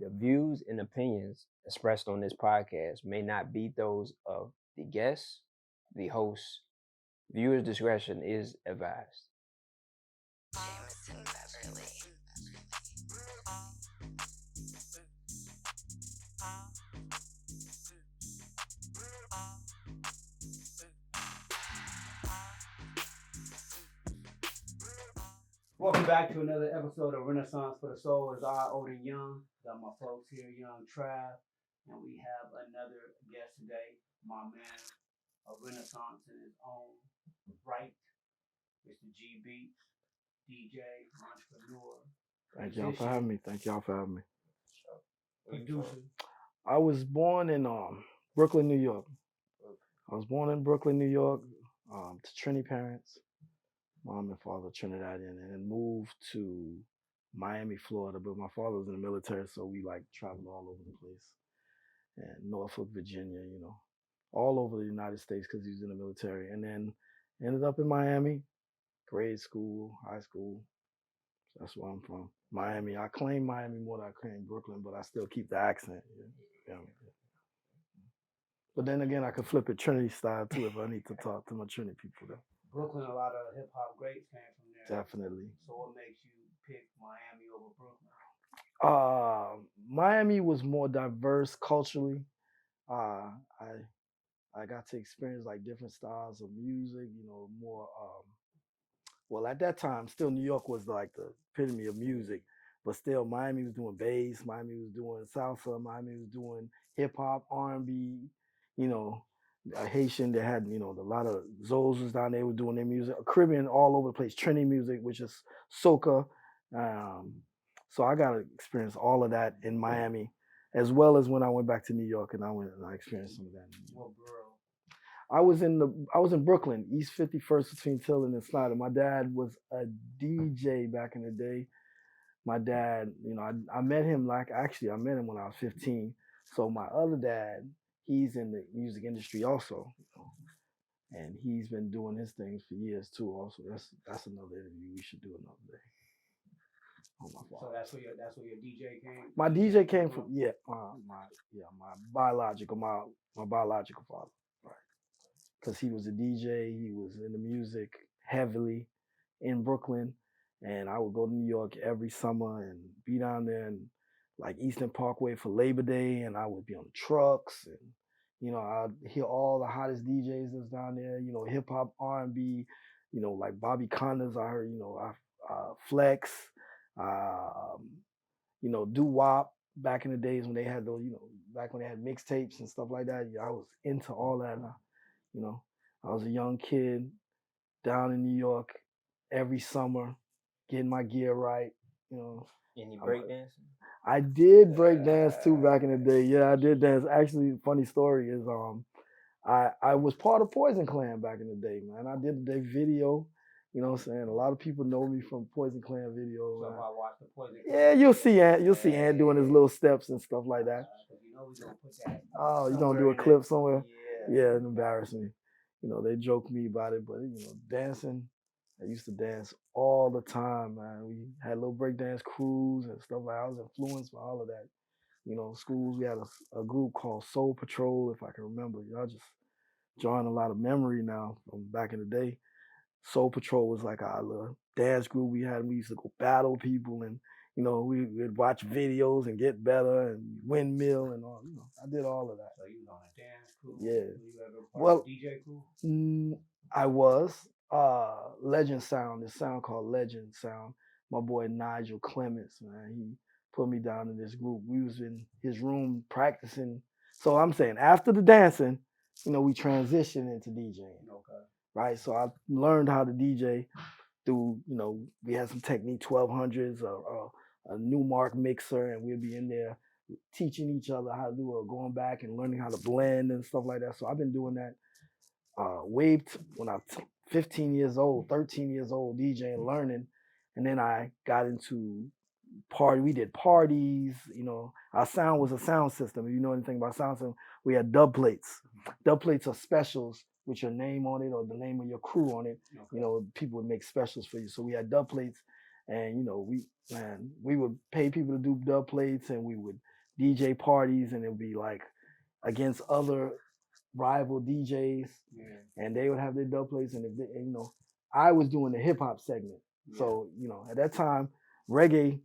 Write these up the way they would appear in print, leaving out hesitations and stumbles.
The views and opinions expressed on this podcast may not be those of the guests, the hosts. Viewers' discretion is advised. Welcome back to another episode of Renaissance for the Soul. It's I, Odin Young. Got my folks here, Young Trav, and we have another guest today, my man of Renaissance in his own right, Mr. G Beats, DJ, entrepreneur, Thank y'all for having me. Thank y'all for having me. producer. I was born in Brooklyn, New York. I was born in Brooklyn, New York, to Trini parents, mom and father Trinidadian, and then moved to Miami, Florida. But my father was in the military, so we like traveled all over the place. And Norfolk, Virginia, all over the United States because he was in the military. And then ended up in Miami, grade school, high school. That's where I'm from. Miami. I claim Miami more than I claim Brooklyn, but I still keep the accent. Yeah. But then again, I could flip it Trinity style too if I need to talk to my Trinity people though. Brooklyn, a lot of hip hop greats came from there. Definitely. So what makes you pick Miami over Brooklyn? Miami was more diverse culturally. I got to experience like different styles of music, more well, at that time, still New York was like the epitome of music, but still Miami was doing bass, Miami was doing salsa, Miami was doing hip hop, R&B, you know, Haitian. They had, a lot of Zoes was down there were doing their music, Caribbean all over the place, Trini music, which is soca. Um, so I got to experience all of that in Miami, as well as when I went back to New York and I experienced some of that. What borough? I was in Brooklyn, East 51st between Tilden and Snyder. My dad was a DJ back in the day. My dad, I met him I met him when I was 15. So my other dad, he's in the music industry also, and he's been doing his things for years too. Also, that's another interview we should do another day. Oh, my father. So that's where your DJ came. My DJ came from my biological father. Because he was a DJ, he was in the music heavily in Brooklyn, and I would go to New York every summer and be down there and like Eastern Parkway for Labor Day, and I would be on the trucks, and I'd hear all the hottest DJs that's down there, hip hop, R&B, like Bobby Connor's. I heard, Flex, doo wop back in the days when they had those, back when they had mixtapes and stuff like that. I was into all that. I was a young kid down in New York every summer, getting my gear right. Any breakdancing? I did break dance too back in the day. Yeah, I did dance. Actually, funny story is I was part of Poison Clan back in the day, man. I did the video. You know what I'm saying? A lot of people know me from Poison Clan video. So if I watch the Poison Clan, yeah, you'll see Ant doing his little steps and stuff like that. We gonna put that. Oh, you gonna do a clip somewhere? Yeah, it embarrassed me. They joke me about it, but dancing, I used to dance all the time, man. We had little breakdance crews and stuff like that. I was influenced by all of that. Schools, we had a group called Soul Patrol, if I can remember. Y'all just drawing a lot of memory now from back in the day. Soul Patrol was like our little dance group we had. We used to go battle people and, we'd watch videos and get better and windmill and all. I did all of that. So you was on a dance crew? Yeah. You ever Well, DJ crew? I was. Legend Sound, this sound called Legend Sound. My boy Nigel Clements, man, he put me down in this group. We was in his room practicing. So I'm saying after the dancing, we transitioned into DJing. Okay. Right. So I learned how to DJ through, we had some Technique 1200s, a Newmark mixer, and we'd be in there teaching each other how to do it, going back and learning how to blend and stuff like that. So I've been doing that when I was 15 years old, 13 years old, DJing, learning. And then I got into we did parties, our sound was a sound system. If you know anything about sound system, we had dub plates. Dub plates are specials with your name on it or the name of your crew on it. Okay. People would make specials for you. So we had dub plates and, we would pay people to do dub plates and we would DJ parties, and it would be like against other rival DJs, and they would have their dub plates, and, I was doing the hip hop segment. So, at that time, reggae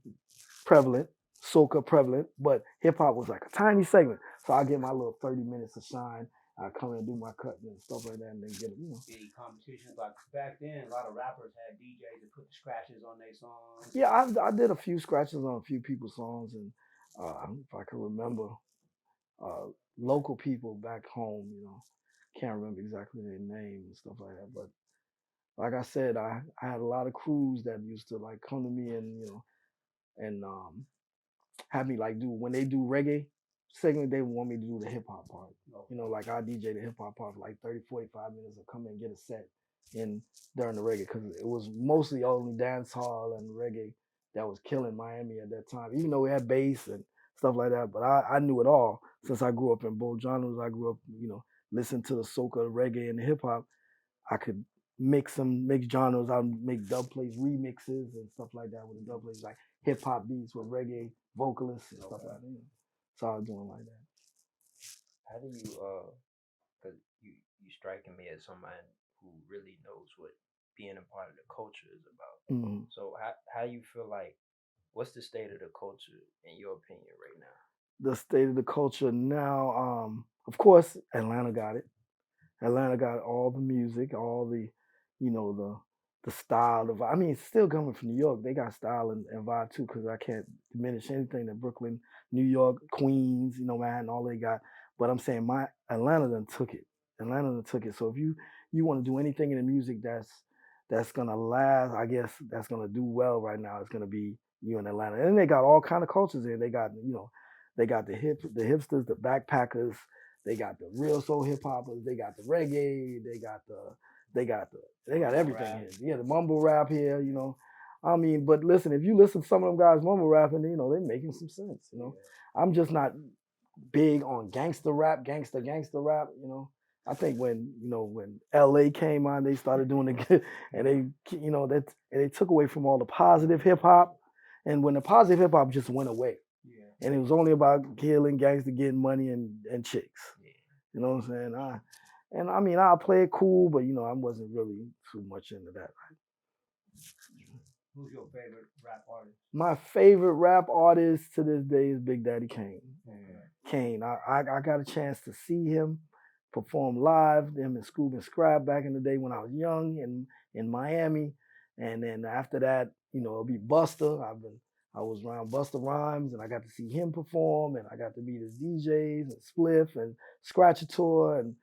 prevalent, soca prevalent, but hip hop was like a tiny segment. So I get my little 30 minutes of shine. I come in and do my cut and stuff like that, and then get Any competitions like back then? A lot of rappers had DJs that put the scratches on their songs. Yeah, I did a few scratches on a few people's songs, and if I can remember, local people back home, can't remember exactly their name and stuff like that. But like I said, I had a lot of crews that used to like come to me and and have me like do when they do reggae segment, they want me to do the hip hop part. Like I DJ the hip hop part for like 30, 45 minutes, or come in and get a set in during the reggae, because it was mostly only dance hall and reggae that was killing Miami at that time. Even though we had bass and stuff like that, but I knew it all since I grew up in both genres. I grew up, listening to the soca, reggae, and the hip hop. I could mix genres. I'd make dub plates, remixes, and stuff like that with the dub plates, like hip hop beats with reggae vocalists and stuff like that. So I was doing like that. How do you because you striking me as someone who really knows what being a part of the culture is about. Mm-hmm. So how you feel like, what's the state of the culture in your opinion right now? The state of the culture now, of course, Atlanta got it. Atlanta got all the music, all the, the style of. I mean, it's still coming from New York. They got style and vibe too, because I can't diminish anything that Brooklyn, New York, Queens, Manhattan, all they got. But I'm saying Atlanta done took it. Atlanta done took it. So if you want to do anything in the music that's gonna last, I guess that's gonna do well right now, it's gonna be you in Atlanta. And they got all kind of cultures there. They got they got the hipsters, the backpackers. They got the real soul hip hoppers. They got the reggae. They got everything here. Yeah, the mumble rap here. I mean, but listen, if you listen to some of them guys mumble rapping, they're making some sense. I'm just not big on gangster rap. I think when LA came on, they started doing it, and they took away from all the positive hip hop, and when the positive hip hop just went away. And it was only about killing, gangster, getting money and chicks. You know what I'm saying? I mean, I'll play it cool, but I wasn't really too much into that. Who's your favorite rap artist? My favorite rap artist to this day is Big Daddy Kane. Kane. I got a chance to see him perform live, him and Scoob and Scrap back in the day when I was young in Miami. And then after that, it'll be Busta. I was around Busta Rhymes, and I got to see him perform, and I got to meet his DJs and Spliff and Scratchator, and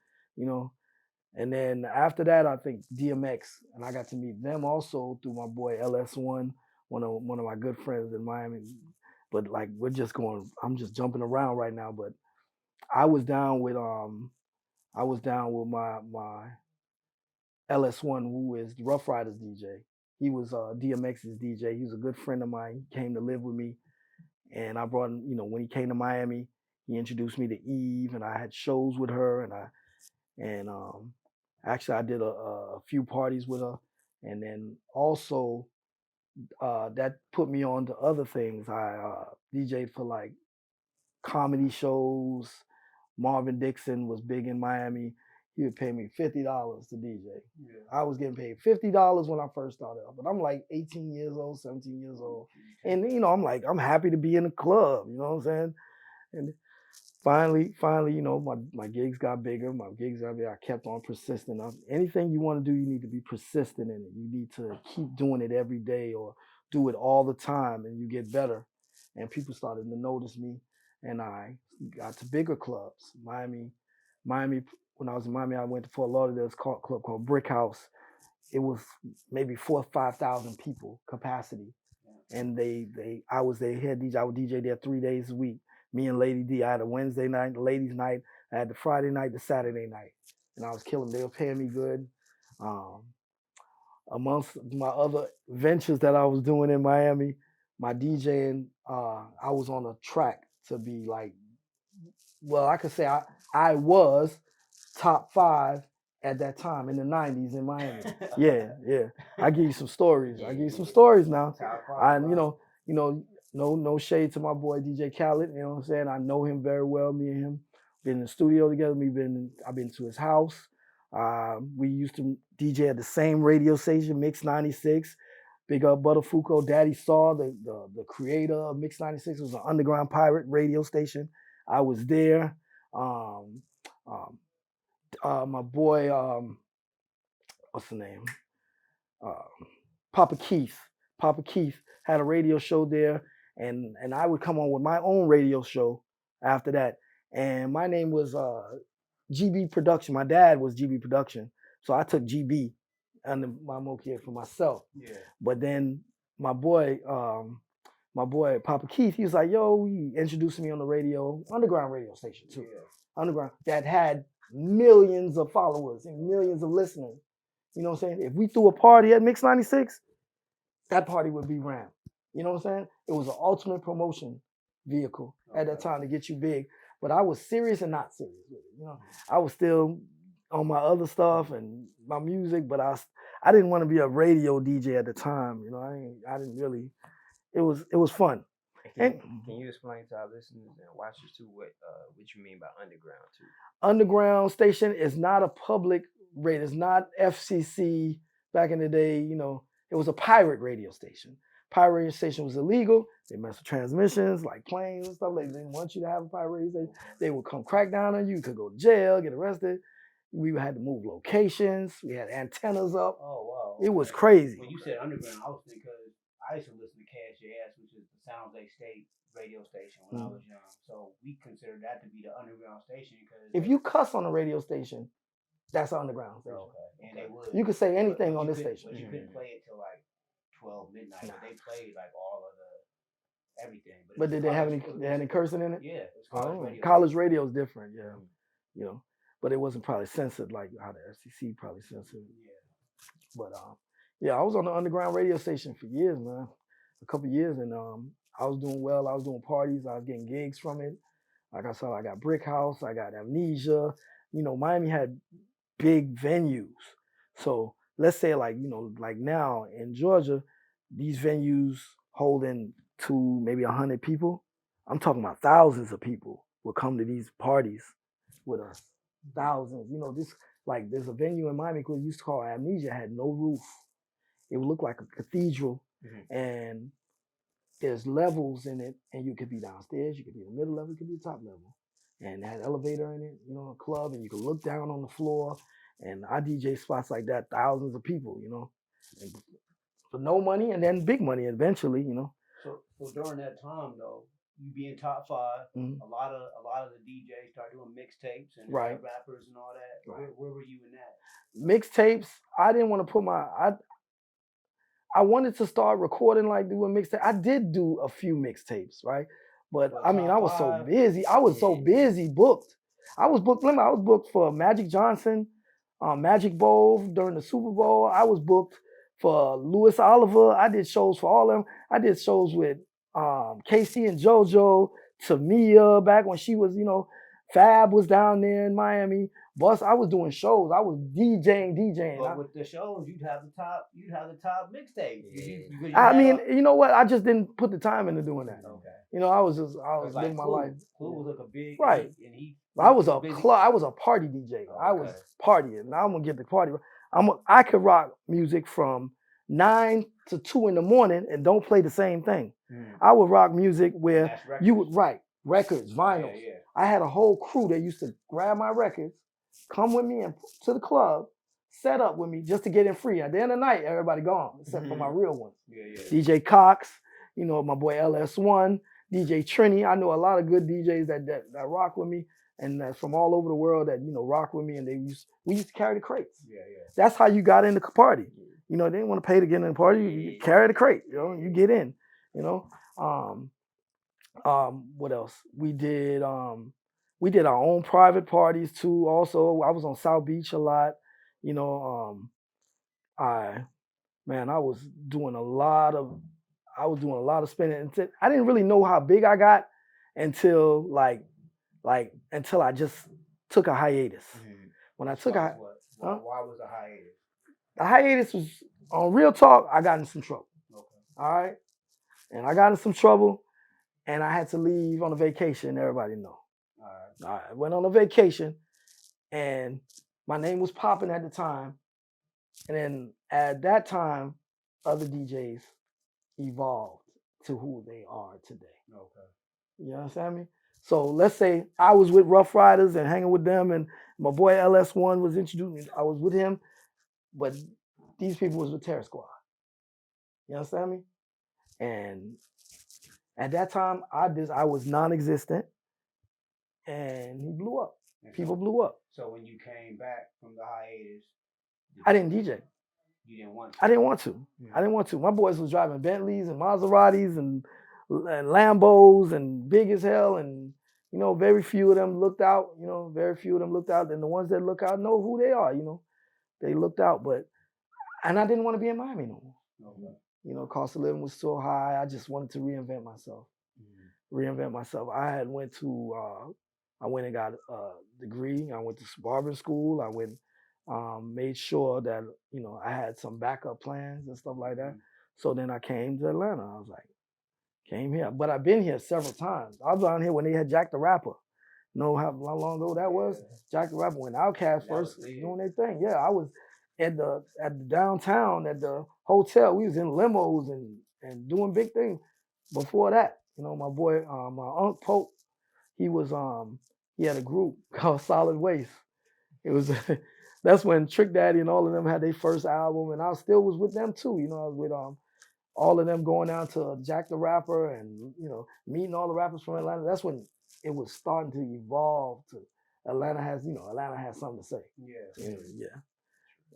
and then after that, I think DMX, and I got to meet them also through my boy LS1, one of my good friends in Miami. But like I'm just jumping around right now. But I was down with my LS1, who is Rough Riders DJ. He was DMX's DJ. He was a good friend of mine. He came to live with me, and I brought him. When he came to Miami, he introduced me to Eve, and I had shows with her, and actually I did a few parties with her, and then also that put me on to other things. I DJed for like comedy shows. Marvin Dixon was big in Miami. He would pay me $50 to DJ. Yeah. I was getting paid $50 when I first started up, but I'm like 18 years old, 17 years old. And, I'm happy to be in the club, you know what I'm saying? And finally, my gigs got bigger. I kept on persisting. Anything you want to do, you need to be persistent in it. You need to keep doing it every day or do it all the time, and you get better. And people started to notice me, and I got to bigger clubs. Miami. When I was in Miami, I went to Fort Lauderdale. There's a club called Brick House. It was maybe 4,000 or 5,000 people capacity, and I was their head DJ. I would DJ there 3 days a week. Me and Lady D. I had a Wednesday night, the ladies' night. I had the Friday night, the Saturday night, and I was killing. They were paying me good. Amongst my other ventures that I was doing in Miami, my DJing, I was on a track to be like, well, I could say I was top 5 at that time in the 90s in Miami. Yeah. I give you some stories. I give you some stories now. no shade to my boy DJ Khaled. You know what I'm saying? I know him very well. Me and him been in the studio together. I've been to his house. We used to DJ at the same radio station, Mix 96. Big up Butterfuko, Daddy Saw, the creator of Mix 96. It was an underground pirate radio station. I was there. My boy, what's the name? Papa Keith. Papa Keith had a radio show there, and I would come on with my own radio show after that. And my name was GB Production. My dad was GB Production, so I took GB under my mokir for myself. Yeah. But then my boy Papa Keith, he was like, yo, he introduced me on the radio, underground radio station too. Yeah. Underground, that had millions of followers and millions of listeners. You know what I'm saying? If we threw a party at Mix 96, that party would be ran. You know what I'm saying? It was an ultimate promotion vehicle at that time to get you big. But I was serious and not serious with it. You know, I was still on my other stuff and my music, but I didn't want to be a radio DJ at the time. You know, I didn't really. It was fun. Can you explain to our listeners and watchers too what you mean by underground too? Underground station is not a public radio. It's not FCC. Back in the day, you know, it was a pirate radio station. Pirate radio station was illegal. They messed with transmissions, like planes and stuff. They didn't want you to have a pirate radio station. They would come crack down on you. You could go to jail, get arrested. We had to move locations. We had antennas up. Oh, wow. It was crazy. When you said underground, I was thinking, because I used to listen to Cash Your Ass, which is the Sounds They State radio station when I was young. So we considered that to be the underground station. Because if you cuss on a radio station, that's an underground station. Okay. And they would. You could say anything on this station. But you couldn't play it till like 12 midnight. But they played like all of the everything. But did they have any cursing in it? Yeah. It was college radio is different, yeah. You know, but it wasn't probably censored like how the FCC probably censored. Yeah. But yeah, I was on the underground radio station for years, man. A couple years, and I was doing well. I was doing parties. I was getting gigs from it. Like I said, I got Brick House. I got Amnesia. You know, Miami had big venues. So let's say like now in Georgia, these venues holding to maybe 100 people. I'm talking about thousands of people will come to these parties with us. Thousands. You know, there's a venue in Miami we used to call Amnesia, had no roof. It would look like a cathedral, and there's levels in it, and you could be downstairs, you could be in the middle level, you could be the top level. And it had an elevator in it, you know, a club, and you could look down on the floor. And I DJ spots like that, thousands of people, you know, and for no money, and then big money eventually, you know. So during that time though, you being top 5, a lot of the DJs start doing mixtapes and rappers and all that. Right. Where were you in that? Mixtapes, I didn't want to put I wanted to start recording, like doing mixtape. I did do a few mixtapes, right? But I mean, I was so busy. I was so busy, booked. I was booked for Magic Johnson, Magic Bowl during the Super Bowl. I was booked for Louis Oliver. I did shows for all of them. I did shows with Casey and JoJo, Tamia, back when she was, you know, Fab was down there in Miami. Bus, I was doing shows. I was DJing. But with the shows, you'd have the top mixtape. I mean, you know what? I just didn't put the time into doing that. Okay. You know, I was living my life. Clue was like a big right. I was a party DJ. I was partying. Now I'm gonna get the party. I could rock music from 9 to 2 in the morning and don't play the same thing. I would rock music where you would records, vinyls. Yeah. I had a whole crew that used to grab my records, come with me and to the club, set up with me just to get in free. At the end of the night, everybody gone except for my real ones. Yeah. DJ Cox, you know, my boy LS1, DJ Trini. I know a lot of good DJs that rock with me and that's from all over the world that, you know, rock with me, and we used to carry the crates. Yeah. That's how you got in the party. You know, they didn't want to pay to get in the party. You carry the crate, you know, you get in, you know. What else? We did our own private parties too. Also, I was on South Beach a lot. You know, I was doing a lot of spending. I didn't really know how big I got until until I just took a hiatus. When I took why was a hiatus? The hiatus was on Real Talk. I got in some trouble. Okay. All right, and I got in some trouble. and I had to leave on a vacation. Everybody know. All right. All right, I went on a vacation, and my name was popping at the time. And then at that time, other DJs evolved to who they are today. Okay. You understand me? So let's say I was with Rough Riders and hanging with them, and my boy LS1 was introducing me. I was with him, but these people was with Terror Squad. You understand me? And at that time, I was non-existent, and he blew up. And People blew up. So when you came back from the hiatus, I didn't DJ. you didn't want to. I didn't want to. I didn't want to. My boys was driving Bentleys and Maseratis and Lambos and big as hell, and you know, very few of them looked out. You know, very few of them looked out, and the ones that look out know who they are. You know, they looked out, and I didn't want to be in Miami no more. Okay. You know, cost of living was so high. I just wanted to reinvent myself. Reinvent myself. I went and got a degree. I went to barbering school. I went, made sure that, you know, I had some backup plans and stuff like that. So then I came to Atlanta. I was like, came here. But I've been here several times. I was down here when they had Jack the Rapper. You know how long ago that was? Jack the Rapper when Outkast first doing their thing. Yeah, I was at the downtown at the hotel. We was in limos and doing big things. Before that, you know, my boy, my Uncle Pope, he had a group called Solid Waste. It was that's when Trick Daddy and all of them had their first album, and I still was with them too. You know, I was with all of them going down to Jack the Rapper and, you know, meeting all the rappers from Atlanta. That's when it was starting to evolve to Atlanta has something to say. Yeah. Yeah.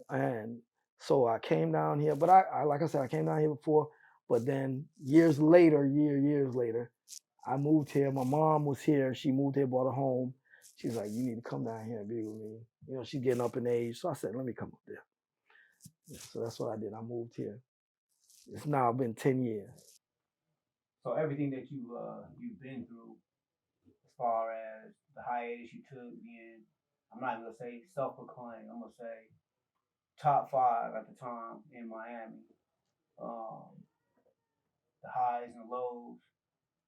And so I came down here, but I like I said, I came down here before, but then years later, I moved here. My mom was here. She moved here, bought a home. She's like, you need to come down here and be with me. You know, she's getting up in age. So I said, let me come up there. Yeah, so that's what I did. I moved here. It's now been 10 years. So everything that you've been through, as far as the hiatus you took, being, I'm not even gonna say self-proclaimed, I'm gonna say top 5 at the time in Miami. The highs and lows.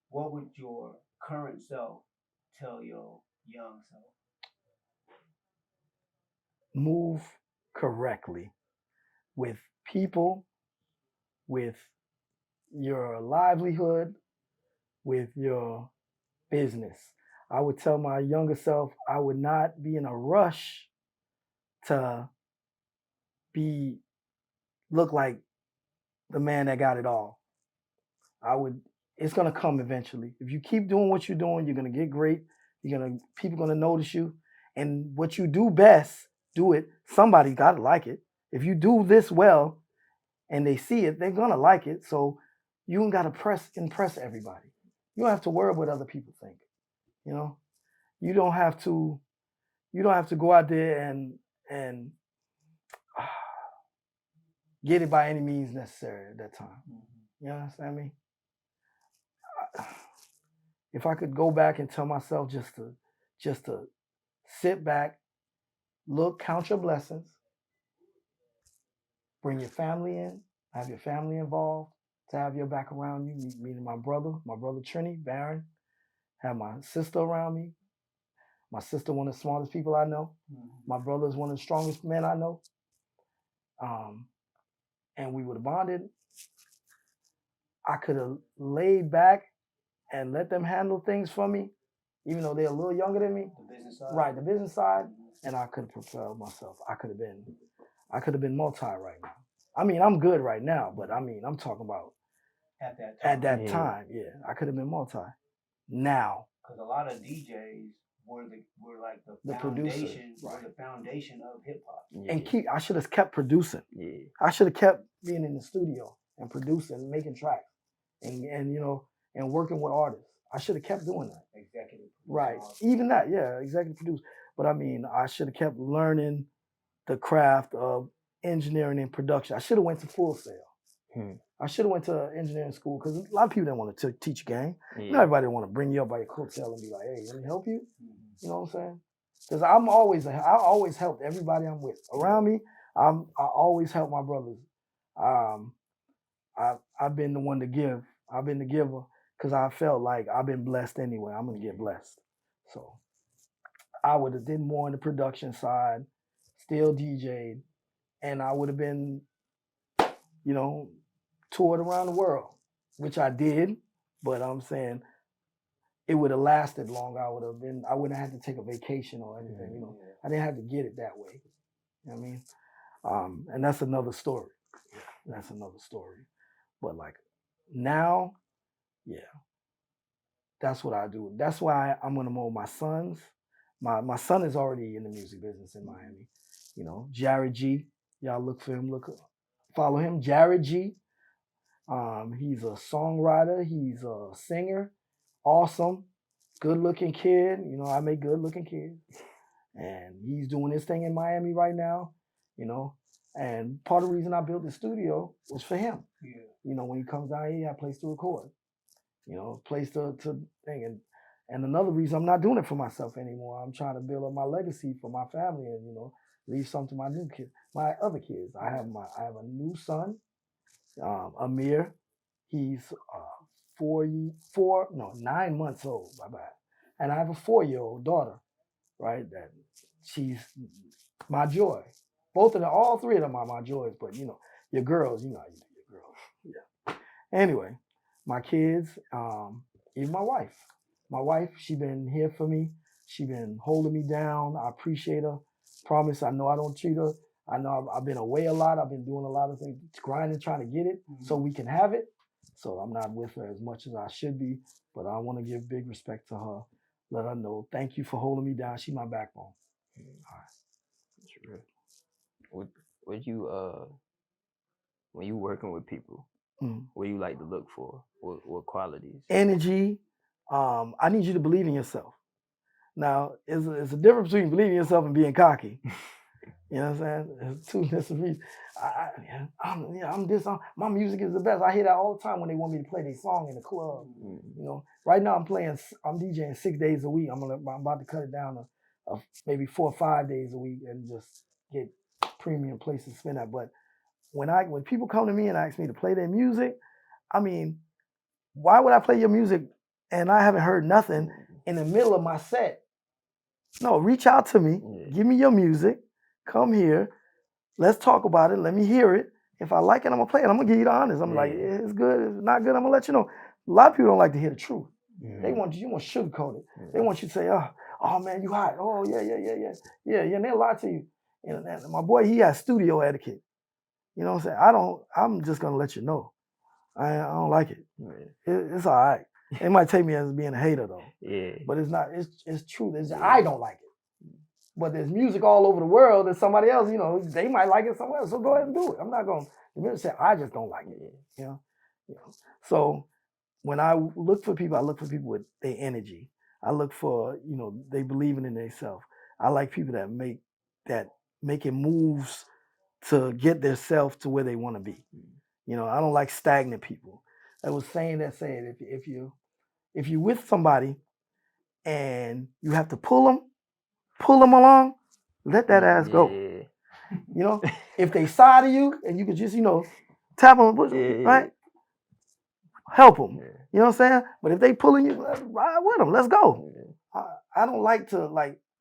What would your current self tell your young self? Move correctly with people, with your livelihood, with your business. I would tell my younger self I would not be in a rush to look like the man that got it all. It's gonna come eventually. If you keep doing what you're doing, you're gonna get great. People gonna notice you. And what you do best, do it. Somebody gotta like it. If you do this well and they see it, they're gonna like it. So you don't gotta impress everybody. You don't have to worry what other people think. You know? You don't have to go out there and get it by any means necessary at that time. You understand me? If I could go back and tell myself just to sit back, look, count your blessings, bring your family in, have your family involved, to have your back around you, meaning my brother Trini, Barron, have my sister around me. My sister, one of the smartest people I know. My brother is one of the strongest men I know. And we would have bonded. I could have laid back and let them handle things for me, even though they're a little younger than me. The business side? Right, the business side. And I could have propelled myself. I could have been multi right now. I mean, I'm good right now, but I mean, I'm talking about at that time, yeah. I could have been multi. Now. Because a lot of DJs were like the foundation, right. The foundation of hip hop. Yeah. And I should have kept producing. Yeah. I should have kept being in the studio and producing and making tracks and you know, and working with artists. I should have kept doing that. Executive. Right. Even that, yeah, executive produce. But I mean, I should have kept learning the craft of engineering and production. I should have went to Full Sail. I should have went to engineering school because a lot of people didn't want to teach you game. Yeah. Not everybody want to bring you up by your coattail and be like, hey, let me help you. You know what I'm saying? Because I always helped everybody I'm with. Around me, I always help my brothers. I've been the one to give. I've been the giver because I felt like I've been blessed anyway. I'm gonna get blessed. So I would have did more on the production side, still DJ'd, and I would have been, you know, toured around the world, which I did. But I'm saying it would have lasted longer. I wouldn't have had to take a vacation or anything. You know, I didn't have to get it that way. You know what I mean? And that's another story. That's another story. But like now, yeah, that's what I do. That's why I'm gonna mold my sons. My son is already in the music business in Miami. You know, Jared G. Y'all look for him. Follow him, Jared G. He's a songwriter. He's a singer. Awesome, good-looking kid. You know, I make good-looking kids, and he's doing his thing in Miami right now. You know, and part of the reason I built the studio was for him. Yeah. You know, when he comes down here, he has a place to record. You know, a place to thing. And another reason I'm not doing it for myself anymore. I'm trying to build up my legacy for my family and, you know, leave something to my new kids, my other kids. I have a new son, Amir. He's 9 months old. Bye-bye. And I have a 4-year-old daughter, right? That she's my joy. All three of them are my joys, but you know, your girls, you know how you do your girls. Yeah. Anyway, my kids, even my wife. My wife, she been here for me. She been holding me down. I appreciate her. Promise, I know I don't treat her. I know I've been away a lot. I've been doing a lot of things, grinding, trying to get it so we can have it. So I'm not with her as much as I should be, but I want to give big respect to her. Let her know, thank you for holding me down. She's my backbone. All right. That's real. Would you when you working with people, what do you like to look for? What qualities? Energy. I need you to believe in yourself. Now, it's a difference between believing in yourself and being cocky. You know what I'm saying? There's two different reasons. My music is the best. I hear that all the time when they want me to play their song in the club. You know, right now I'm DJing 6 days a week. I'm about to cut it down to maybe 4 or 5 days a week and just get premium places to spend that. But when people come to me and ask me to play their music, I mean, why would I play your music and I haven't heard nothing in the middle of my set? No, reach out to me. Give me your music. Come here. Let's talk about it. Let me hear it. If I like it, I'm going to play it. I'm going to give you the honest. I'm like, it's good. It's not good. I'm going to let you know. A lot of people don't like to hear the truth. They want you want to sugarcoat it. They want you to say, oh man, you hot. Oh, yeah. And they'll lie to you. And my boy, he has studio etiquette. You know what I'm saying? I'm just going to let you know. I don't like it. It's all right. It might take me as being a hater though. Yeah. But it's not. It's true. I don't like it. But there's music all over the world that somebody else, you know, they might like it somewhere else. So go ahead and do it. I'm not going to say I just don't like it. You know. So when I look for people with their energy. I look for, you know, they believing in themselves. I like people that making moves to get themselves to where they want to be. You know, I don't like stagnant people. I was saying if you're with somebody and you have to pull them along, let that ass go. You know, if they side of you and you can just, you know, tap them, right? Help them. You know what I'm saying? But if they pulling you, ride with them. Let's go. I don't like to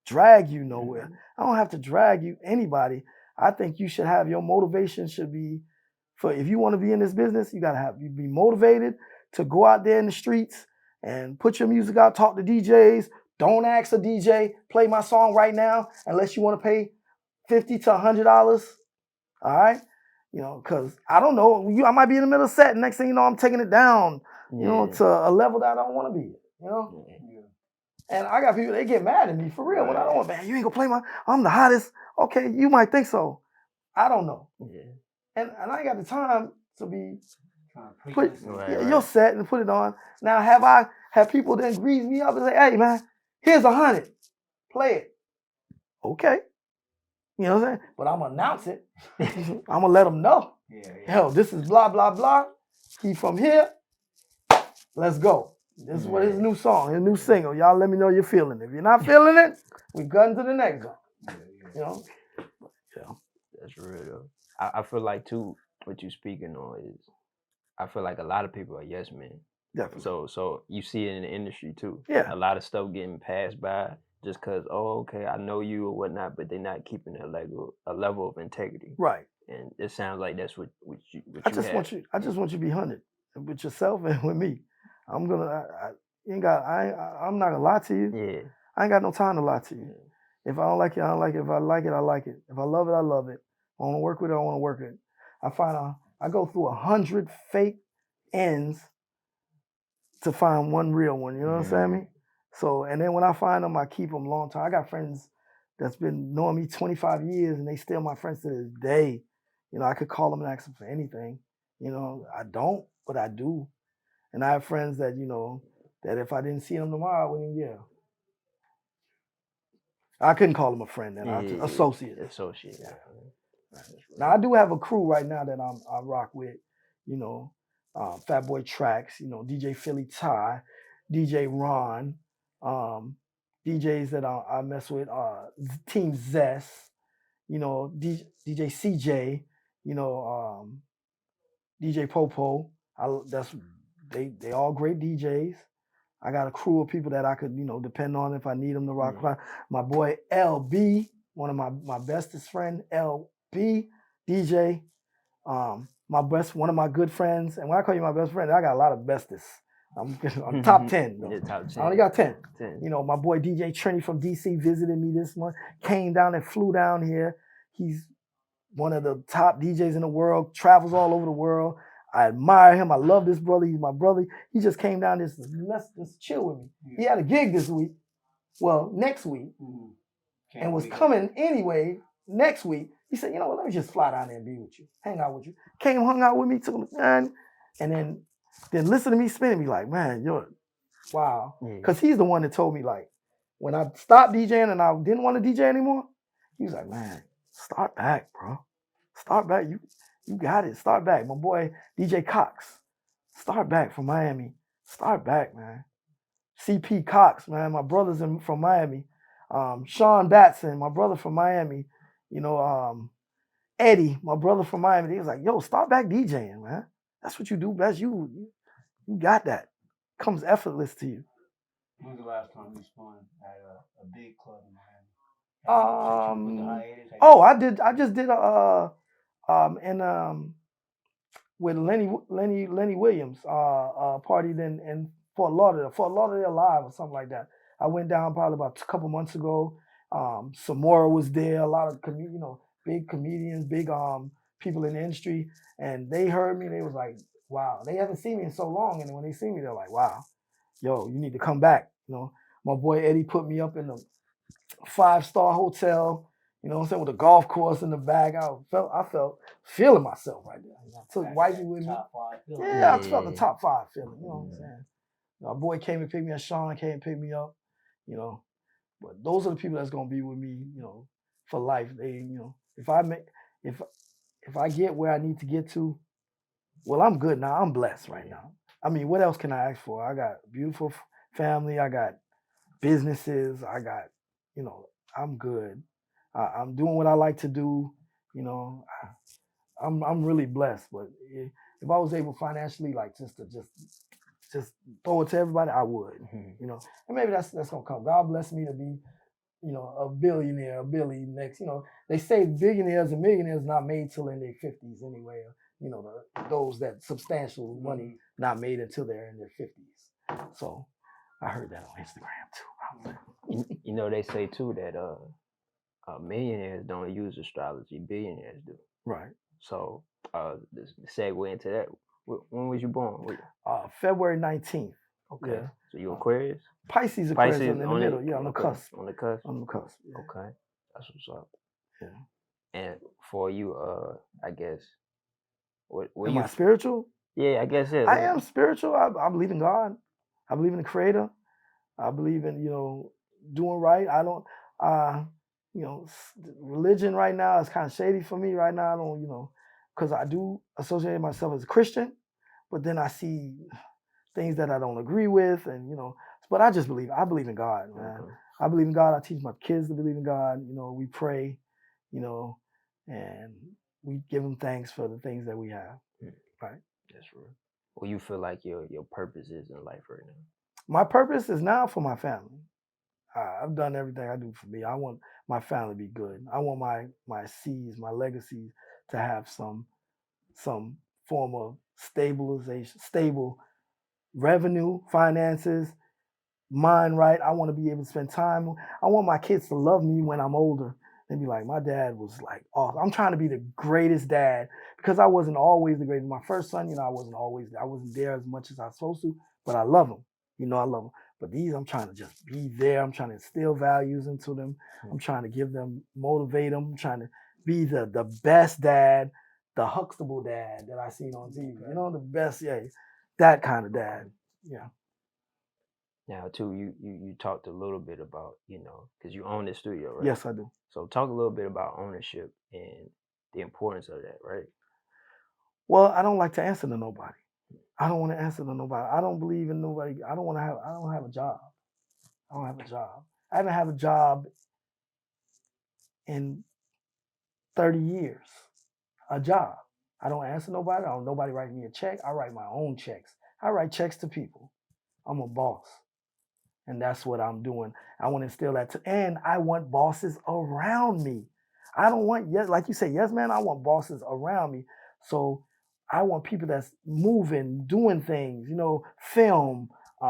drag you nowhere. I don't have to drag you anybody. I think you should have your motivation should be for if you want to be in this business, you be motivated to go out there in the streets and put your music out, talk to DJs. Don't ask a DJ, play my song right now, unless you want to pay $50 to $100. All right? You know, because I don't know, I might be in the middle of set, and next thing you know, I'm taking it down, you know, to a level that I don't want to be, you know? And I got people, they get mad at me for real. When I don't want, man, you ain't gonna play I'm the hottest. Okay, you might think so. I don't know. And I ain't got the time to be put your set and put it on. Now have people then grease me up and say, hey man, here's 100. Play it. Okay. You know what I'm saying? But I'm gonna announce it. I'm gonna let them know. Hell, this is blah blah blah. He from here. Let's go. This is what his new song, his new single. Y'all let me know you're feeling it. If you're not feeling it, we gun to the next one. You know? That's real though. I feel like too, what you speaking on is, I feel like a lot of people are yes men. Definitely. So you see it in the industry too. Yeah. A lot of stuff getting passed by just because, oh, okay, I know you or whatnot, but they're not keeping a level of integrity. Right. And it sounds like that's what you I just have. want you. I just want you to be 100 with yourself and with me. I'm gonna. You ain't got. I'm not gonna lie to you. Yeah. I ain't got no time to lie to you. If I don't like it, I don't like it. If I like it, I like it. If I love it, I love it. If I want to work with it, I want to work it. I go through 100 fake ends to find one real one. You know what I'm saying? Me. So, and then when I find them, I keep them long time. I got friends that's been knowing me 25 years, and they still my friends to this day. You know, I could call them and ask them for anything. You know, I don't, but I do. And I have friends that, you know, that if I didn't see them tomorrow, I wouldn't, yeah. I couldn't call them a friend then. Associate. Associate. Yeah. Now I do have a crew right now that I rock with, you know, Fat Boy Tracks, you know, DJ Philly Ty, DJ Ron, DJs that I mess with, Team Zest, you know, DJ CJ, you know, DJ Popo. They all great DJs. I got a crew of people that I could, you know, depend on if I need them to rock. My boy LB, one of my bestest friend, LB, DJ. One of my good friends. And when I call you my best friend, I got a lot of bestest. I'm top 10. Though. Top 10. I only got 10. You know, my boy DJ Trini from DC visited me this month, came down and flew down here. He's one of the top DJs in the world, travels all over the world. I admire him. I love this brother. He's my brother. He just came down just chill with me. He had a gig this week. Well, next week. And was coming anyway next week. He said, you know what, let me just fly down there and be with you. Hang out with you. Came, hung out with me, took him and then listen to me spinning me like, man, you're wow. Because he's the one that told me, like, when I stopped DJing and I didn't want to DJ anymore, he was like, man, start back, bro. Start back. You got it. Start back. My boy, DJ Cox. Start back from Miami. Start back, man. CP Cox, man. My brother's from Miami. Sean Batson, my brother from Miami. You know, Eddie, my brother from Miami. He was like, yo, start back DJing, man. That's what you do best. You got that. Comes effortless to you. When was the last time you spun at a big club in Miami? I just did with Lenny Williams, partied in Fort Lauderdale Live or something like that. I went down probably about a couple months ago. Samora was there, a lot of big comedians, big people in the industry, and they heard me. They was like, wow, they haven't seen me in so long, and when they see me, they're like, wow, yo, you need to come back. You know, my boy Eddie put me up in a 5-star hotel. You know what I'm saying? With a golf course in the back. I felt feeling myself right there. I took wifey with me. Yeah, I felt the top 5 feeling. You know what I'm saying? My boy came and picked me up. Sean came and picked me up. You know, but those are the people that's gonna be with me. You know, for life. They, you know, if I get where I need to get to, well, I'm good now. I'm blessed right now. I mean, what else can I ask for? I got a beautiful family. I got businesses. I got, you know, I'm good. I'm doing what I like to do. You know, I'm really blessed. But if I was able financially, like just throw it to everybody, I would. You know, and maybe that's gonna come. God bless me to be, you know, a billionaire, a Billy next. You know, they say billionaires and millionaires not made till in their 50s anyway. You know, those that substantial money not made until they're in their 50s. So I heard that on Instagram too. You know, they say too that millionaires don't use astrology, billionaires do. Right. So the segue into that. When was you born? February 19th. Okay. Yeah. So you Aquarius? Pisces Aquarius in the middle. Yeah, on the cusp. On the cusp? On the cusp. Yeah. Okay. That's what's up. Yeah. And for you, I guess, Am I spiritual? Yeah, I guess it. I am spiritual. I believe in God. I believe in the Creator. I believe in, you know, doing right. I don't, you know, religion right now is kind of shady for me right now. I don't, you know, because I do associate myself as a Christian, but then I see things that I don't agree with, and, you know, but I believe in God, man. Okay. I believe in God. I teach my kids to believe in God. You know, we pray, you know, and we give Him thanks for the things that we have. Right. That's right. what you feel like your purpose is in life right now? My purpose is now for my family. I've done everything I do for me. I want my family to be good. I want my seeds, my legacies to have some form of stabilization, stable revenue, finances, mind right. I want to be able to spend time. I want my kids to love me when I'm older. They'd be like, my dad was like awesome. I'm trying to be the greatest dad because I wasn't always the greatest. My first son, I wasn't there as much as I was supposed to, but I love him. I love them. But these, I'm trying to just be there. I'm trying to instill values into them. I'm trying to give them, motivate them. I'm trying to be the best dad, the Huxtable dad that I seen on TV. The best, that kind of dad. Yeah. Now, too, you talked a little bit about, because you own this studio, right? Yes, I do. So talk a little bit about ownership and the importance of that, right? Well, I don't like to answer to nobody. I don't want to answer to nobody. I don't believe in nobody. I don't have a job. I don't have a job. I haven't had a job in 30 years. A job. I don't answer nobody. Nobody write me a check. I write my own checks. I write checks to people. I'm a boss. And that's what I'm doing. I want to instill that and I want bosses around me. I don't want, like you say, yes, man, I want bosses around me. So I want people that's moving, doing things, film,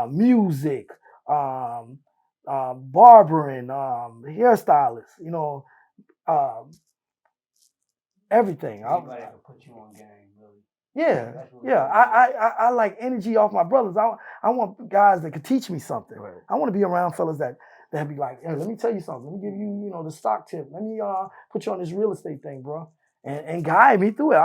music, barbering, hairstylists, everything. Anybody can put you on game, really. Yeah. I like energy off my brothers. I want guys that could teach me something. Right. I want to be around fellas that be like, hey, let me tell you something. Let me give you, the stock tip. Let me put you on this real estate thing, bro, and guide me through it.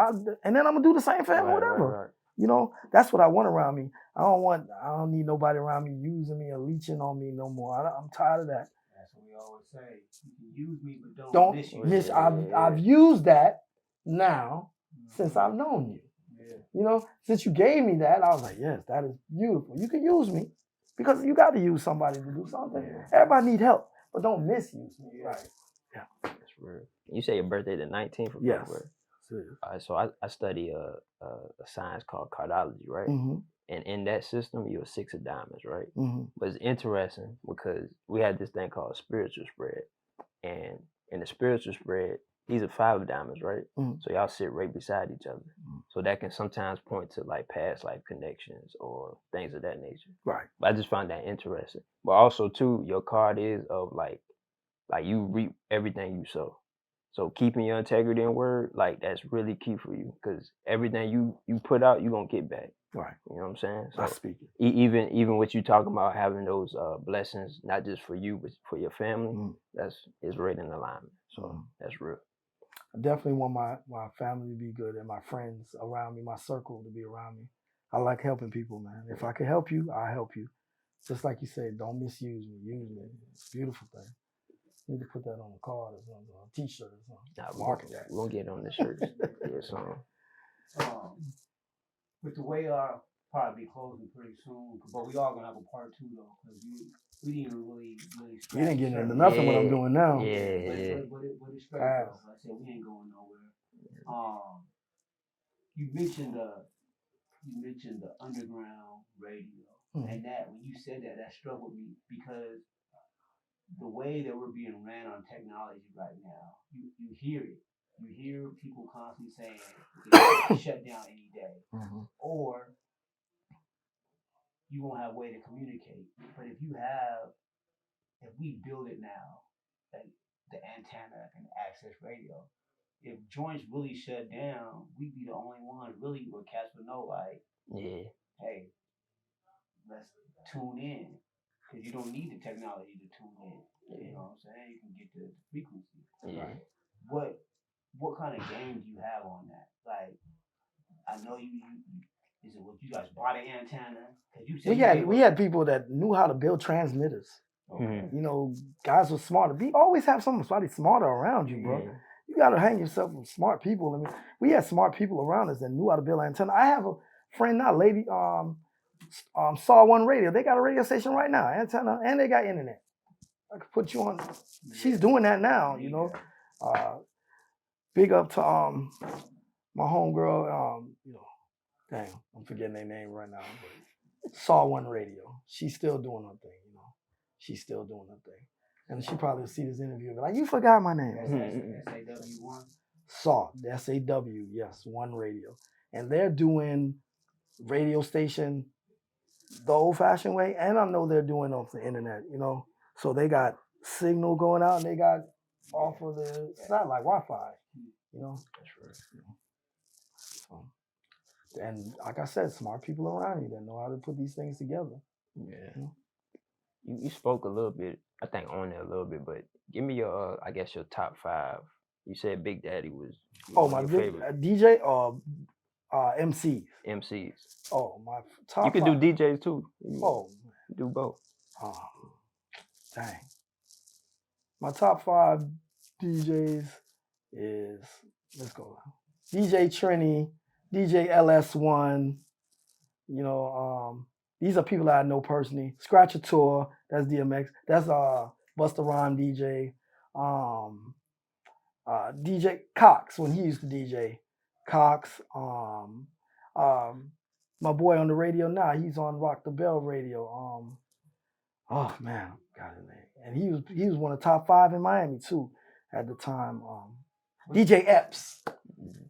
And then I'm gonna do the same for him, whatever. Right. That's what I want around me. I don't need nobody around me using me or leeching on me no more. I'm tired of that. That's what we always say. You can use me, but don't misuse me. I've used that now since I've known you. Yeah. Since you gave me that, I was like, yes, that is beautiful. You can use me because you got to use somebody to do something. Yeah. Everybody need help, but don't misuse me. Right. Yeah. That's real. You say your birthday the 19th of February? Yes. So I study a science called cardology, right? Mm-hmm. And in that system, you're a 6 of diamonds, right? Mm-hmm. But it's interesting because we had this thing called spiritual spread. And in the spiritual spread, these are 5 of diamonds, right? Mm-hmm. So y'all sit right beside each other. Mm-hmm. So that can sometimes point to like past life connections or things of that nature. Right. But I just found that interesting. But also too, your card is of like you reap everything you sow. So keeping your integrity and word, like that's really key for you because everything you put out, you're gonna get back. Right. You know what I'm saying? So I speak it. Even what you talking about having those blessings, not just for you, but for your family, is right in alignment. So that's real. I definitely want my family to be good and my friends around me, my circle to be around me. I like helping people, man. If I can help you, I'll help you. Just like you said, don't misuse me. Use me. It's a beautiful thing. You need to put that on a card or something, on a t-shirt or something. Market that. We'll get on the shirts. With the way our probably be closing pretty soon, but we are gonna have a part 2 though, because we didn't really. You didn't get into nothing what I'm doing now. But it's straight though. Like I said, we ain't going nowhere. You mentioned the underground radio, and that when you said that struck with me because the way that we're being ran on technology right now, you hear it. You hear people constantly saying it can shut down any day, or you won't have a way to communicate. But if we build it now, like the antenna and access radio, if joints really shut down, we'd be the only ones really where cats would know, like, hey, let's tune in. Because you don't need the technology to tune in. You know what I'm saying? You can get the frequency. Right? What kind of game do you have on that? Like, I know you is it what you guys bought an antenna? You said we had people that knew how to build transmitters. Okay. Guys were smarter. Always have somebody smarter around you, bro. You got to hang yourself with smart people. I mean, we had smart people around us that knew how to build an antenna. I have a friend now, lady, Saw One Radio. They got a radio station right now, antenna, and they got internet. I could put you on. She's doing that now, Big up to my homegirl, Dang, I'm forgetting their name right now. But Saw One Radio. She's still doing her thing, you know. She's still doing her thing. And she probably will see this interview and be like, you forgot my name. SAW1? SAW, SAW, yes, One Radio. And they're doing radio station the old-fashioned way, and I know they're doing off the internet, you know. So they got signal going out, and they got off of the satellite Wi-Fi, you know. That's right. So, and like I said, smart people around you that know how to put these things together. Yeah. You know? You spoke a little bit, I think, on it a little bit, but give me your, I guess, your top 5. You said Big Daddy was my favorite DJ or MCs? MCs. Oh, my top. You could do DJs too. Do both. Dang. My top 5 DJs is, let's go, DJ Trini, DJ LS1. You know, these are people that I know personally. Scratchator, that's DMX. That's Busta Rhyme DJ. DJ Cox, when he used to DJ. Cox. My boy on the radio now, he's on Rock the Bell Radio. Oh man, got his name. And he was one of the top 5 in Miami too at the time. DJ Epps.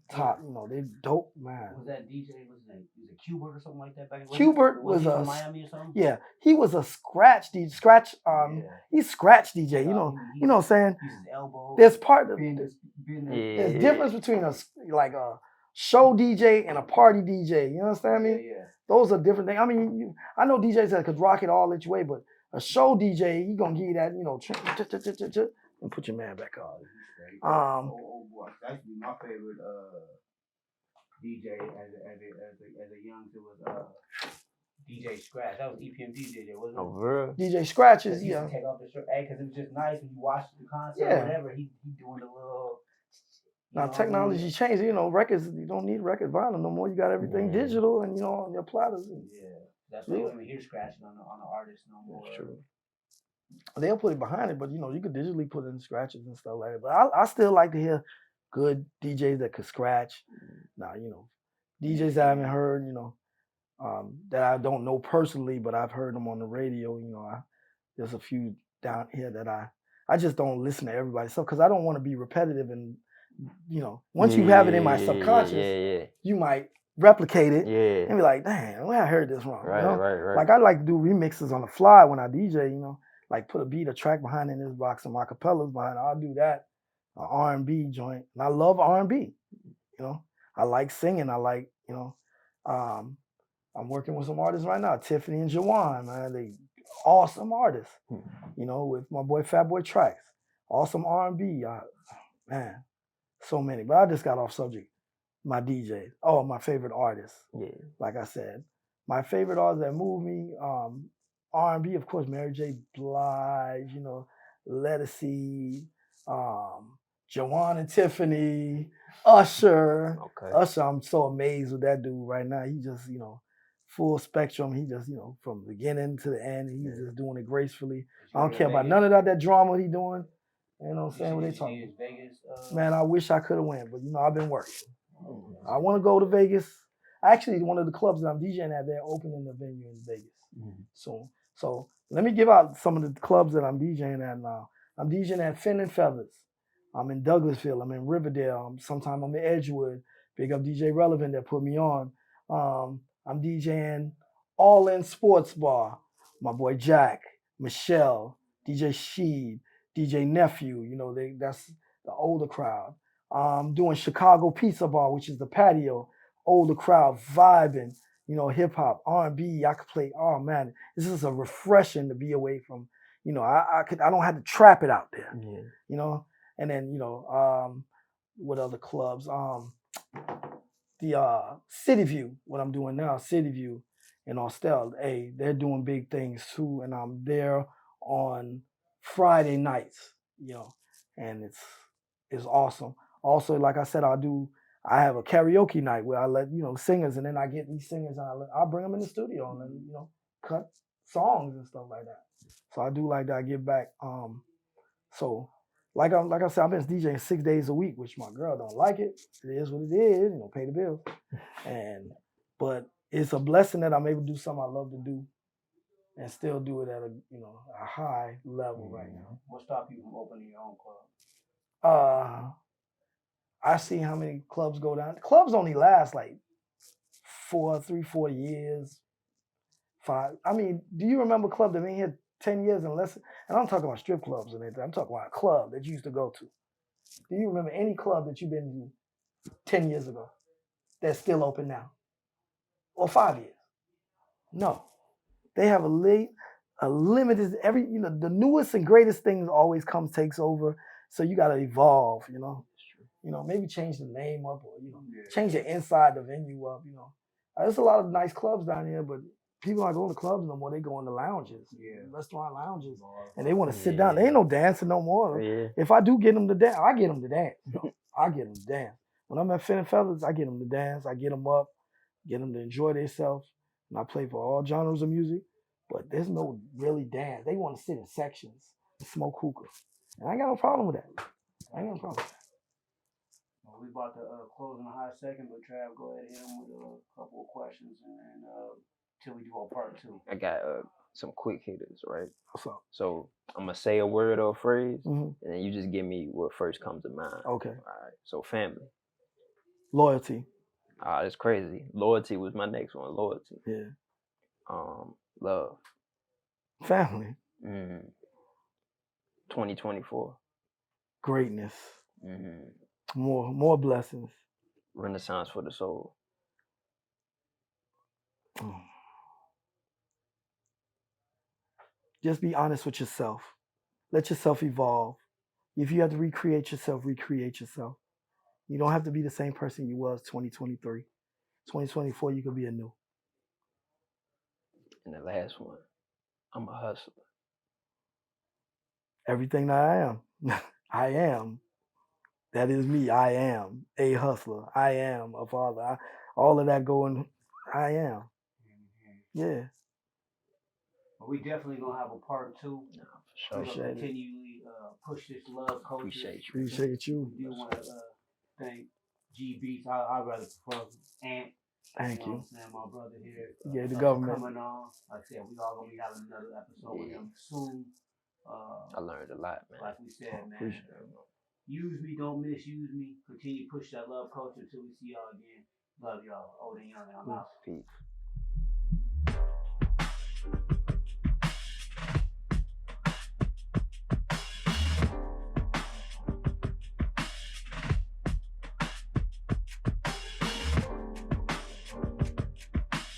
Top, you know, they dope, man. Was that DJ? Was it Qbert or something like that back in the day? Qbert was he from Miami or something? Yeah, he was a scratch DJ. He's scratch DJ. You know what I'm saying? His elbow. There's part of there's difference between a show DJ and a party DJ. You understand me? Yeah. Those are different things. I mean, I know DJs that could rock it all each way, but a show DJ, he gonna give you that, you know, and put your man back on. Boy, that's my favorite DJ as a youngster was DJ Scratch. That was EPM DJ, wasn't it? Oh, real? DJ Scratch is, He used to take off the shirt, because it was just nice when you watched the concert or whatever. He doing the little. Now technology changed. You know, records, you don't need record vinyl no more. You got everything digital, and you know, on your platters. That's why you don't even hear scratching on the artist no more. That's true. They'll put it behind it, but you know, you could digitally put in scratches and stuff like that. But I still like to hear good DJs that could scratch. Now, you know, DJs that I haven't heard, you know, that I don't know personally, but I've heard them on the radio. You know, there's a few down here that I just don't listen to everybody's stuff because I don't want to be repetitive. And you know, once you have it in my subconscious, you might replicate it and be like, dang, I heard this wrong. Right, you know? right. Like I like to do remixes on the fly when I DJ. You know. Like put a track behind in this box, some acapellas behind. I'll do that, an R&B joint, and I love R&B. You know, I like singing. I like, you know, I'm working with some artists right now, Tiffany and Jawan, man. They awesome artists. You know, with my boy Fatboy Tracks, awesome R&B. Man, so many. But I just got off subject. My DJs. Oh, my favorite artists. Yeah. Like I said, my favorite artists that move me. R&B, of course, Mary J. Blige, you know, Lettucey, Jawan and Tiffany, Usher. Okay. Usher, I'm so amazed with that dude right now. He just, you know, full spectrum. He just, you know, from the beginning to the end, he's just doing it gracefully. I don't care about none of that drama he doing. You know what I'm saying? What they talking about? Vegas, Man, I wish I could have went, but, you know, I've been working. I want to go to Vegas. Actually, one of the clubs that I'm DJing at, they're opening the venue in Vegas soon. So let me give out some of the clubs that I'm DJing at now. I'm DJing at Fin and Feathers. I'm in Douglasville. I'm in Riverdale. Sometime I'm in Edgewood. Big up DJ Relevant that put me on. I'm DJing All In Sports Bar. My boy Jack, Michelle, DJ Sheed, DJ Nephew. You know, that's the older crowd. I'm doing Chicago Pizza Bar, which is the patio. Older crowd vibing. You know, hip hop, R&B, I could play. Oh man, this is a refreshing to be away from. You know, I don't have to trap it out there. Yeah. You know, and then you know, what other clubs? The City View, what I'm doing now, City View in Austell. Hey, they're doing big things too, and I'm there on Friday nights. You know, and it's awesome. Also, like I said, I have a karaoke night where I let, you know, singers, and then I get these singers and I'll bring them in the studio and then, you know, cut songs and stuff like that. So I do like that. I give back. So like I said, I've been DJing 6 days a week, which my girl don't like it. It is what it is, you know, pay the bills. And But it's a blessing that I'm able to do something I love to do and still do it at a high level right now. What stopped you from opening your own club? I see how many clubs go down. Clubs only last like 4 years, 5. I mean, do you remember a club that been here 10 years and less? And I'm talking about strip clubs and anything. I'm talking about a club that you used to go to. Do you remember any club that you've been to 10 years ago that's still open now? Or 5 years? No. They have a limited, the newest and greatest things always takes over. So you got to evolve, maybe change the name up or, change the inside the venue up, There's a lot of nice clubs down here, but people aren't going to clubs no more. They go in the lounges, restaurant lounges, and they want to sit down. There ain't no dancing no more. Yeah. If I do get them to dance, I get them to dance. I get them to dance. When I'm at Finn and Feathers, I get them to dance. I get them up, get them to enjoy themselves. And I play for all genres of music, but there's no really dance. They want to sit in sections and smoke hookah. And I ain't got no problem with that. I ain't got no problem with that. Well, we about to close in a hot second, but Trav, go ahead and hit him with a couple of questions and till we do our part 2. I got some quick hitters, right? What's up? So I'm gonna say a word or a phrase, and then you just give me what first comes to mind. Okay. All right. So family. Loyalty. That's crazy. Loyalty was my next one. Loyalty. Yeah. Love. Family. 2024. Greatness. More blessings. Renaissance for the soul. Just be honest with yourself. Let yourself evolve. If you have to recreate yourself, recreate yourself. You don't have to be the same person you was 2023. 2024, you could be anew. And the last one, I'm a hustler. Everything that I am, I am. That is me. I am a hustler. I am a father. All of that going, I am. Yeah. Well, we definitely going to have a part 2. No, for sure. We're going to continually push this love culture. Appreciate you. We do want to thank G Beats. I'd rather prefer Ant. Thank you. Know what I'm saying? My brother here. Yeah, the government. Coming on. Like I said, we all going to be having another episode with him soon. I learned a lot, man. Like we said, man. Use me, don't misuse me. Continue to push that love culture until we see y'all again. Love y'all. Old and young, and I'm out. Peace.